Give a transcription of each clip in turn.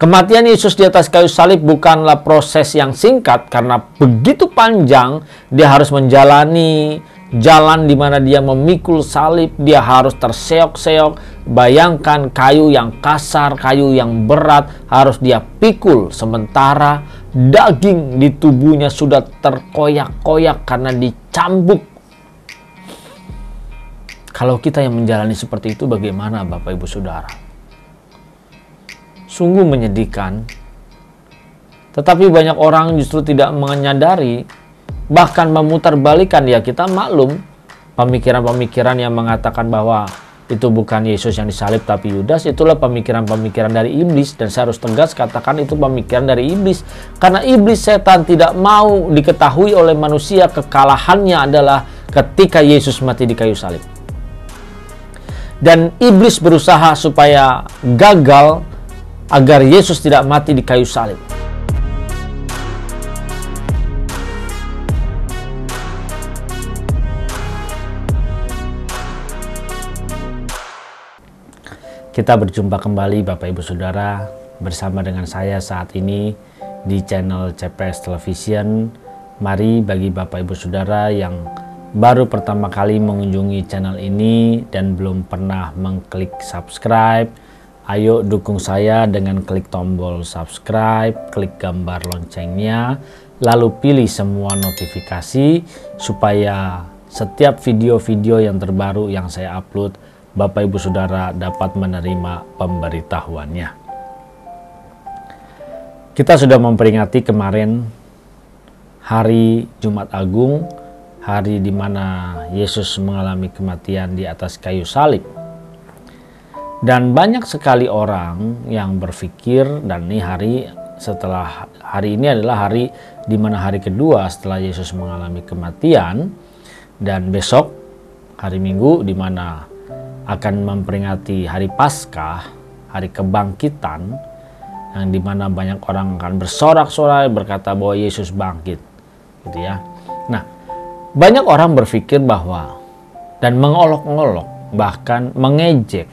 Kematian Yesus di atas kayu salib bukanlah proses yang singkat karena begitu panjang. Dia harus menjalani jalan di mana dia memikul salib, dia harus terseok-seok. Bayangkan kayu yang kasar, kayu yang berat harus dia pikul, sementara daging di tubuhnya sudah terkoyak-koyak karena dicambuk. Kalau kita yang menjalani seperti itu, bagaimana Bapak Ibu Saudara? Sungguh menyedihkan. Tetapi banyak orang justru tidak menyadari, bahkan memutarbalikkan. Ya, kita maklum pemikiran-pemikiran yang mengatakan bahwa itu bukan Yesus yang disalib tapi Yudas. Itulah pemikiran-pemikiran dari iblis, dan saya harus tegas katakan itu pemikiran dari iblis. Karena iblis, setan, tidak mau diketahui oleh manusia kekalahannya adalah ketika Yesus mati di kayu salib. Dan iblis berusaha supaya gagal agar Yesus tidak mati di kayu salib. Kita berjumpa kembali Bapak Ibu Saudara bersama dengan saya saat ini di channel CPS Television. Mari bagi Bapak Ibu Saudara yang baru pertama kali mengunjungi channel ini dan belum pernah mengklik subscribe, ayo dukung saya dengan klik tombol subscribe, klik gambar loncengnya, lalu pilih semua notifikasi supaya setiap video-video yang terbaru yang saya upload, Bapak Ibu Saudara dapat menerima pemberitahuannya. Kita sudah memperingati kemarin hari Jumat Agung, hari di mana Yesus mengalami kematian di atas kayu salib. Dan banyak sekali orang yang berpikir, dan ini hari ini adalah hari di mana hari kedua setelah Yesus mengalami kematian, dan besok hari Minggu di mana akan memperingati hari Paskah, hari kebangkitan, yang dimana banyak orang akan bersorak-sorai berkata bahwa Yesus bangkit, gitu ya. Nah, banyak orang berpikir bahwa dan mengolok-olok, bahkan mengejek,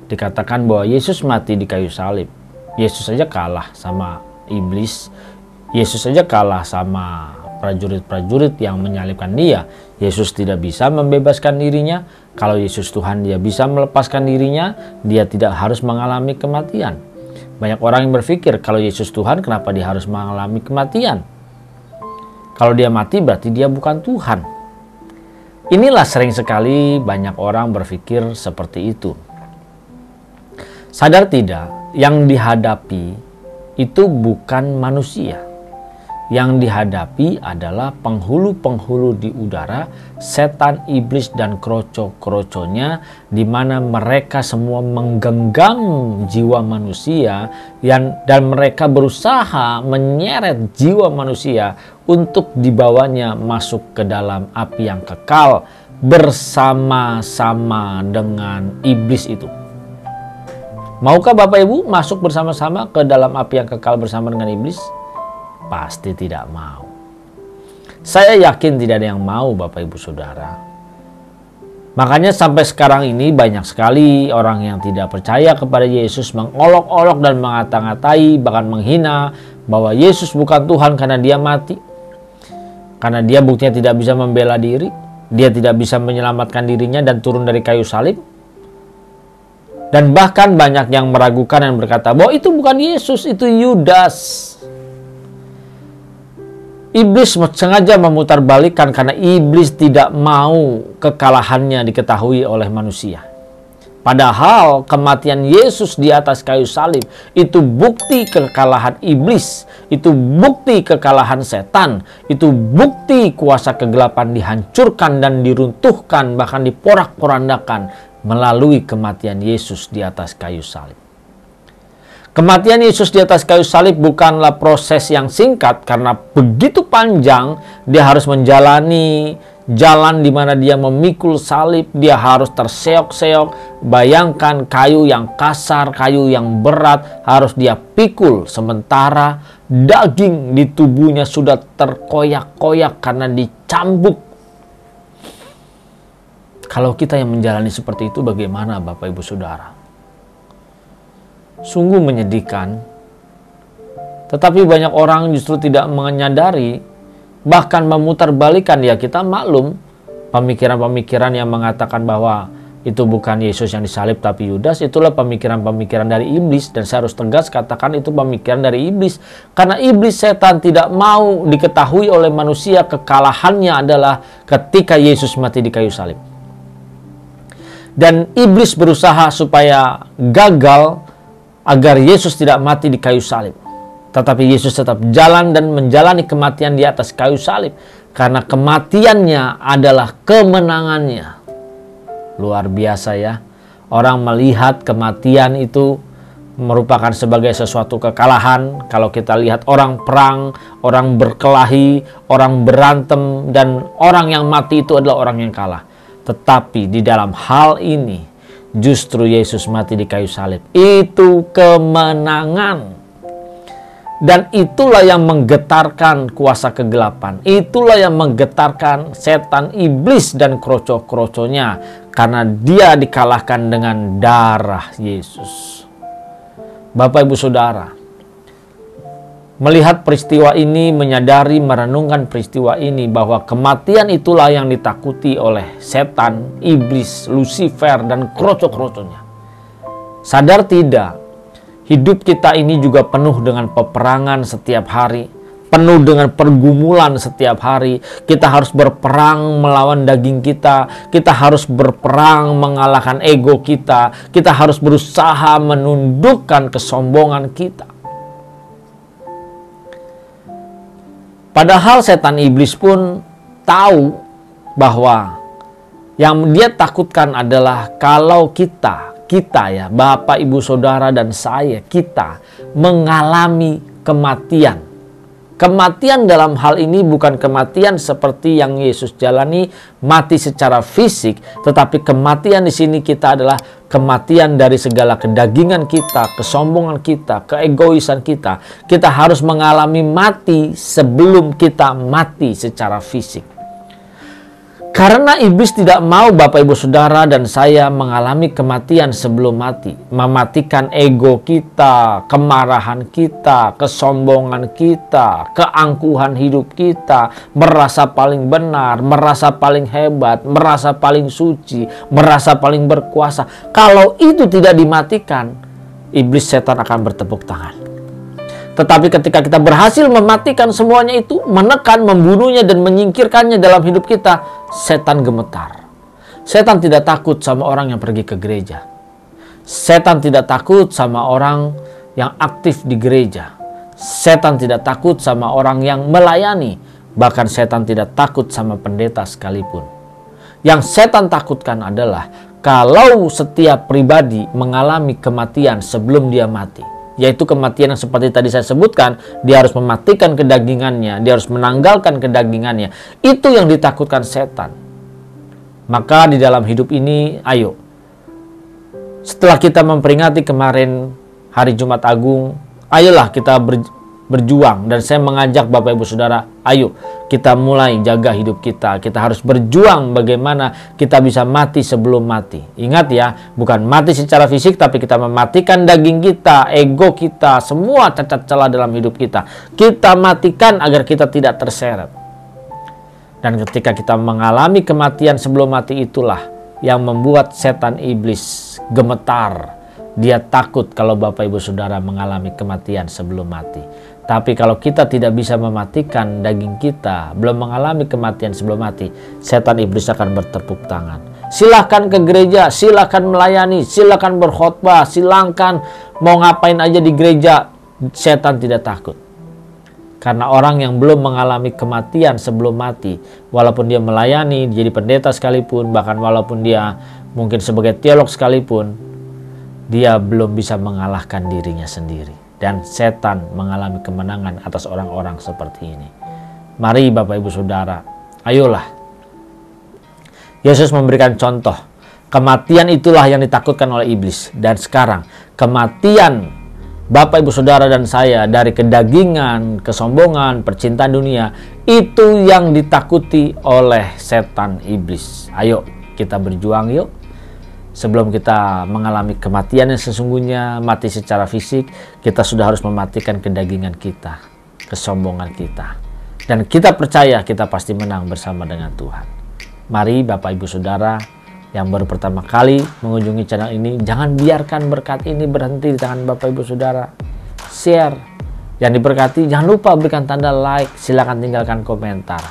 dikatakan bahwa Yesus mati di kayu salib. Yesus saja kalah sama iblis, Yesus saja kalah sama prajurit-prajurit yang menyalibkan dia. Yesus tidak bisa membebaskan dirinya. Kalau Yesus Tuhan, dia bisa melepaskan dirinya. Dia tidak harus mengalami kematian. Banyak orang yang berpikir, kalau Yesus Tuhan, kenapa dia harus mengalami kematian? Kalau dia mati, berarti dia bukan Tuhan. Inilah sering sekali banyak orang berpikir seperti itu. Sadar tidak, yang dihadapi itu bukan manusia. Yang dihadapi adalah penghulu-penghulu di udara, setan, iblis, dan kroco-kroconya, di mana mereka semua menggenggam jiwa manusia dan mereka berusaha menyeret jiwa manusia untuk dibawanya masuk ke dalam api yang kekal bersama-sama dengan iblis itu. Maukah Bapak Ibu masuk bersama-sama ke dalam api yang kekal bersama dengan iblis? Pasti tidak mau. Saya yakin tidak ada yang mau, Bapak Ibu Saudara. Makanya sampai sekarang ini banyak sekali orang yang tidak percaya kepada Yesus mengolok-olok dan mengata-ngatai, bahkan menghina bahwa Yesus bukan Tuhan karena dia mati. Karena dia buktinya tidak bisa membela diri, dia tidak bisa menyelamatkan dirinya dan turun dari kayu salib. Dan bahkan banyak yang meragukan dan berkata bahwa itu bukan Yesus, itu Yudas. Iblis sengaja memutarbalikkan karena iblis tidak mau kekalahannya diketahui oleh manusia. Padahal kematian Yesus di atas kayu salib itu bukti kekalahan iblis, itu bukti kekalahan setan, itu bukti kuasa kegelapan dihancurkan dan diruntuhkan, bahkan diporak-porandakan melalui kematian Yesus di atas kayu salib. Kematian Yesus di atas kayu salib bukanlah proses yang singkat karena begitu panjang. Dia harus menjalani jalan di mana dia memikul salib, dia harus terseok-seok. Bayangkan kayu yang kasar, kayu yang berat harus dia pikul, sementara daging di tubuhnya sudah terkoyak-koyak karena dicambuk. Kalau kita yang menjalani seperti itu, bagaimana Bapak Ibu Saudara? Sungguh menyedihkan. Tetapi banyak orang justru tidak menyadari, bahkan memutarbalikkan. Ya, kita maklum pemikiran-pemikiran yang mengatakan bahwa itu bukan Yesus yang disalib tapi Yudas. Itulah pemikiran-pemikiran dari iblis, dan saya harus tegas katakan itu pemikiran dari iblis. Karena iblis, setan, tidak mau diketahui oleh manusia kekalahannya adalah ketika Yesus mati di kayu salib. Dan iblis berusaha supaya gagal agar Yesus tidak mati di kayu salib. Tetapi Yesus tetap jalan dan menjalani kematian di atas kayu salib, karena kematiannya adalah kemenangannya. Luar biasa ya. Orang melihat kematian itu merupakan sebagai sesuatu kekalahan. Kalau kita lihat orang perang, orang berkelahi, orang berantem, dan orang yang mati itu adalah orang yang kalah. Tetapi di dalam hal ini justru Yesus mati di kayu salib. Itu kemenangan. Dan itulah yang menggetarkan kuasa kegelapan. Itulah yang menggetarkan setan, iblis, dan kroco-kroconya. Karena dia dikalahkan dengan darah Yesus. Bapak, Ibu, Saudara, melihat peristiwa ini, menyadari, merenungkan peristiwa ini, bahwa kematian itulah yang ditakuti oleh setan, iblis, Lucifer, dan kroco-kroconya. Sadar tidak? Hidup kita ini juga penuh dengan peperangan setiap hari, penuh dengan pergumulan setiap hari. Kita harus berperang melawan daging kita, kita harus berperang mengalahkan ego kita, kita harus berusaha menundukkan kesombongan kita. Padahal setan iblis pun tahu bahwa yang dia takutkan adalah kalau kita ya, Bapak, Ibu, Saudara, dan saya, kita mengalami kematian. Kematian dalam hal ini bukan kematian seperti yang Yesus jalani, mati secara fisik, tetapi kematian di sini kita adalah kematian dari segala kedagingan kita, kesombongan kita, keegoisan kita. Kita harus mengalami mati sebelum kita mati secara fisik. Karena iblis tidak mau Bapak, Ibu, Saudara, dan saya mengalami kematian sebelum mati. Mematikan ego kita, kemarahan kita, kesombongan kita, keangkuhan hidup kita, merasa paling benar, merasa paling hebat, merasa paling suci, merasa paling berkuasa. Kalau itu tidak dimatikan, iblis, setan akan bertepuk tangan. Tetapi ketika kita berhasil mematikan semuanya itu, menekan, membunuhnya, dan menyingkirkannya dalam hidup kita, setan gemetar. Setan tidak takut sama orang yang pergi ke gereja. Setan tidak takut sama orang yang aktif di gereja. Setan tidak takut sama orang yang melayani. Bahkan setan tidak takut sama pendeta sekalipun. Yang setan takutkan adalah kalau setiap pribadi mengalami kematian sebelum dia mati. Yaitu kematian yang seperti tadi saya sebutkan, dia harus mematikan kedagingannya, dia harus menanggalkan kedagingannya. Itu yang ditakutkan setan. Maka di dalam hidup ini, ayo, setelah kita memperingati kemarin hari Jumat Agung, ayolah kita berjuang. Dan saya mengajak Bapak, Ibu, Saudara, ayo kita mulai jaga hidup kita. Kita harus berjuang bagaimana kita bisa mati sebelum mati. Ingat ya, bukan mati secara fisik, tapi kita mematikan daging kita, ego kita, semua cacat celah dalam hidup kita. Kita matikan agar kita tidak terseret. Dan ketika kita mengalami kematian sebelum mati, itulah yang membuat setan iblis gemetar. Dia takut kalau Bapak, Ibu, Saudara mengalami kematian sebelum mati. Tapi kalau kita tidak bisa mematikan daging kita, belum mengalami kematian sebelum mati, setan iblis akan bertepuk tangan. Silakan ke gereja, silakan melayani, silakan berkhotbah, silakan mau ngapain aja di gereja. Setan tidak takut. Karena orang yang belum mengalami kematian sebelum mati, walaupun dia melayani, jadi pendeta sekalipun, bahkan walaupun dia mungkin sebagai teolog sekalipun, dia belum bisa mengalahkan dirinya sendiri. Dan setan mengalami kemenangan atas orang-orang seperti ini. Mari Bapak, Ibu, Saudara, ayolah. Yesus memberikan contoh. Kematian itulah yang ditakutkan oleh iblis. Dan sekarang kematian Bapak, Ibu, Saudara, dan saya dari kedagingan, kesombongan, percintaan dunia, itu yang ditakuti oleh setan iblis. Ayo kita berjuang yuk. Sebelum kita mengalami kematian yang sesungguhnya, mati secara fisik, kita sudah harus mematikan kedagingan kita, kesombongan kita. Dan kita percaya kita pasti menang bersama dengan Tuhan. Mari Bapak Ibu Saudara yang baru pertama kali mengunjungi channel ini, jangan biarkan berkat ini berhenti di tangan Bapak Ibu Saudara. Share. Yang diberkati, jangan lupa berikan tanda like, silakan tinggalkan komentar.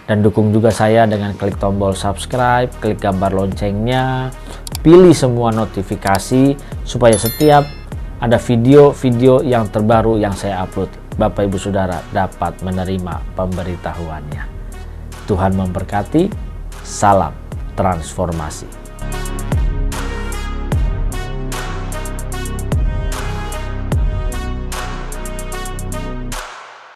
Dan dukung juga saya dengan klik tombol subscribe, klik gambar loncengnya, pilih semua notifikasi supaya setiap ada video-video yang terbaru yang saya upload, Bapak Ibu Saudara dapat menerima pemberitahuannya. Tuhan memberkati, salam transformasi.